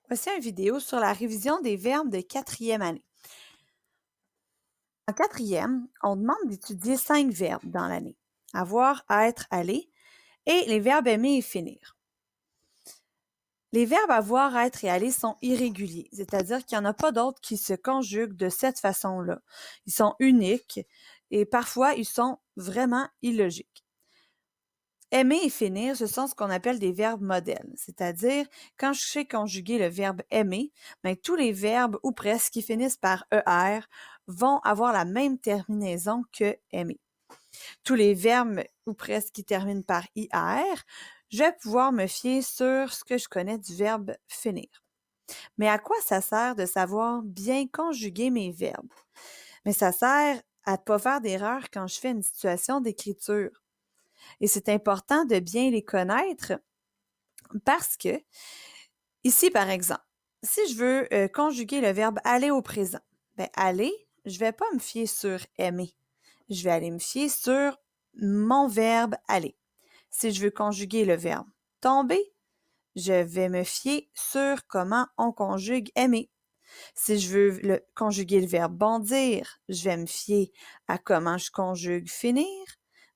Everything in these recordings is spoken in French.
Voici une vidéo sur la révision des verbes de quatrième année. En quatrième, on demande d'étudier 5 verbes dans l'année. Avoir, être, aller et les verbes aimer et finir. Les verbes avoir, être et aller sont irréguliers, c'est-à-dire qu'il n'y en a pas d'autres qui se conjuguent de cette façon-là. Ils sont uniques et parfois ils sont vraiment illogiques. Aimer et finir, ce sont ce qu'on appelle des verbes modèles, c'est-à-dire quand je sais conjuguer le verbe aimer, bien, tous les verbes ou presque qui finissent par ER vont avoir la même terminaison que aimer. Tous les verbes ou presque qui terminent par IR, je vais pouvoir me fier sur ce que je connais du verbe finir. Mais à quoi ça sert de savoir bien conjuguer mes verbes? Mais ça sert à ne pas faire d'erreur quand je fais une situation d'écriture. Et c'est important de bien les connaître parce que, ici par exemple, si je veux conjuguer le verbe aller au présent, ben aller, je ne vais pas me fier sur aimer. Je vais aller me fier sur mon verbe aller. Si je veux conjuguer le verbe tomber, je vais me fier sur comment on conjugue aimer. Si je veux conjuguer le verbe bondir, je vais me fier à comment je conjugue finir.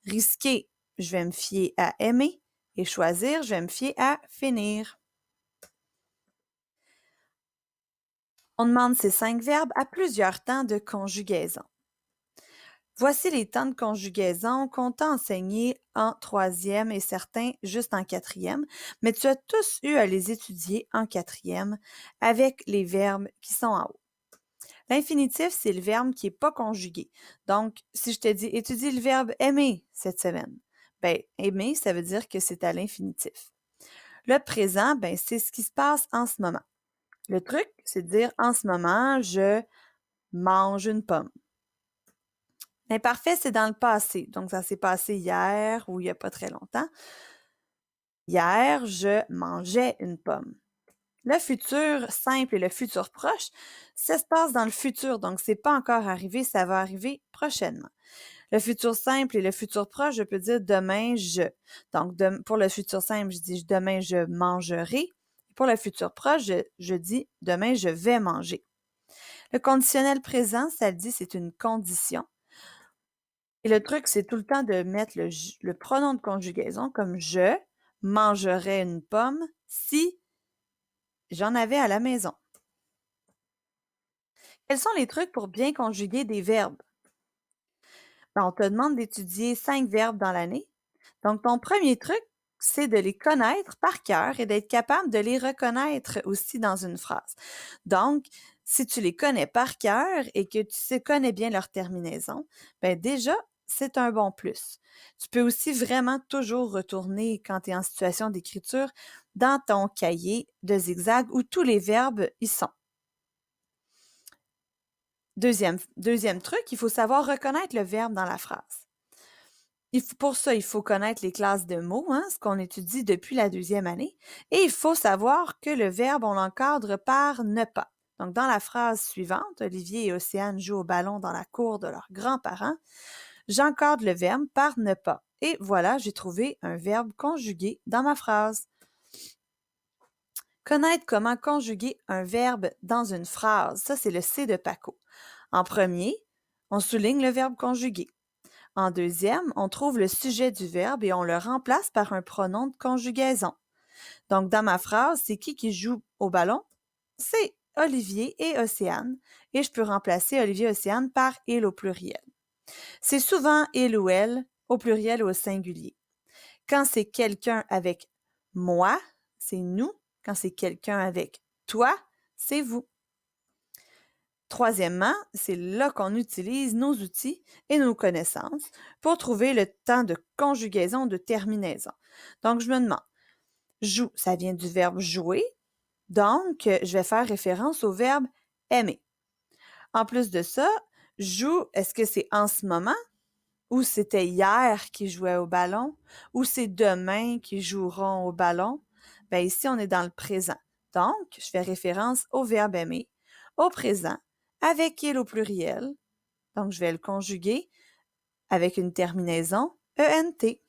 Risquer, je vais me fier à aimer. Et choisir, je vais me fier à finir. On demande ces 5 verbes à plusieurs temps de conjugaison. Voici les temps de conjugaison qu'on t'a enseignés en troisième et certains juste en quatrième, mais tu as tous eu à les étudier en quatrième avec les verbes qui sont en haut. L'infinitif, c'est le verbe qui n'est pas conjugué. Donc, si je te dis étudie le verbe aimer cette semaine, ben aimer, ça veut dire que c'est à l'infinitif. Le présent, ben c'est ce qui se passe en ce moment. Le truc, c'est de dire en ce moment, je mange une pomme. L'imparfait, c'est dans le passé. Donc, ça s'est passé hier ou il n'y a pas très longtemps. Hier, je mangeais une pomme. Le futur simple et le futur proche, ça se passe dans le futur, donc c'est pas encore arrivé, ça va arriver prochainement. Le futur simple et le futur proche, je peux dire demain je. Donc pour le futur simple, je dis demain je mangerai. Pour le futur proche, je dis demain je vais manger. Le conditionnel présent, ça le dit, c'est une condition. Et le truc, c'est tout le temps de mettre le pronom de conjugaison comme je mangerai une pomme si j'en avais à la maison. Quels sont les trucs pour bien conjuguer des verbes? Ben, on te demande d'étudier 5 verbes dans l'année. Donc, ton premier truc, c'est de les connaître par cœur et d'être capable de les reconnaître aussi dans une phrase. Donc, si tu les connais par cœur et que tu connais bien leur terminaison, ben déjà, c'est un bon plus. Tu peux aussi vraiment toujours retourner quand tu es en situation d'écriture dans ton cahier de zigzag où tous les verbes y sont. Deuxième truc, il faut savoir reconnaître le verbe dans la phrase. Pour ça, il faut connaître les classes de mots, ce qu'on étudie depuis la deuxième année, et il faut savoir que le verbe, on l'encadre par ne pas. Donc, dans la phrase suivante, Olivier et Océane jouent au ballon dans la cour de leurs grands-parents, j'encadre le verbe par ne pas. Et voilà, j'ai trouvé un verbe conjugué dans ma phrase. Connaître comment conjuguer un verbe dans une phrase, ça c'est le C de Paco. En premier, on souligne le verbe conjugué. En deuxième, on trouve le sujet du verbe et on le remplace par un pronom de conjugaison. Donc, dans ma phrase, c'est qui joue au ballon? C'est Olivier et Océane. Et je peux remplacer Olivier et Océane par il au pluriel. C'est souvent il ou elle au pluriel ou au singulier. Quand c'est quelqu'un avec moi, c'est nous. Quand c'est quelqu'un avec toi, c'est vous. Troisièmement, c'est là qu'on utilise nos outils et nos connaissances pour trouver le temps de conjugaison, de terminaison. Donc, je me demande, joue, ça vient du verbe jouer, donc je vais faire référence au verbe aimer. En plus de ça, joue, est-ce que c'est en ce moment ou c'était hier qu'ils jouaient au ballon ou c'est demain qu'ils joueront au ballon? Bien, ici, on est dans le présent. Donc, je fais référence au verbe aimer, au présent, avec il au pluriel. Donc, je vais le conjuguer avec une terminaison ENT.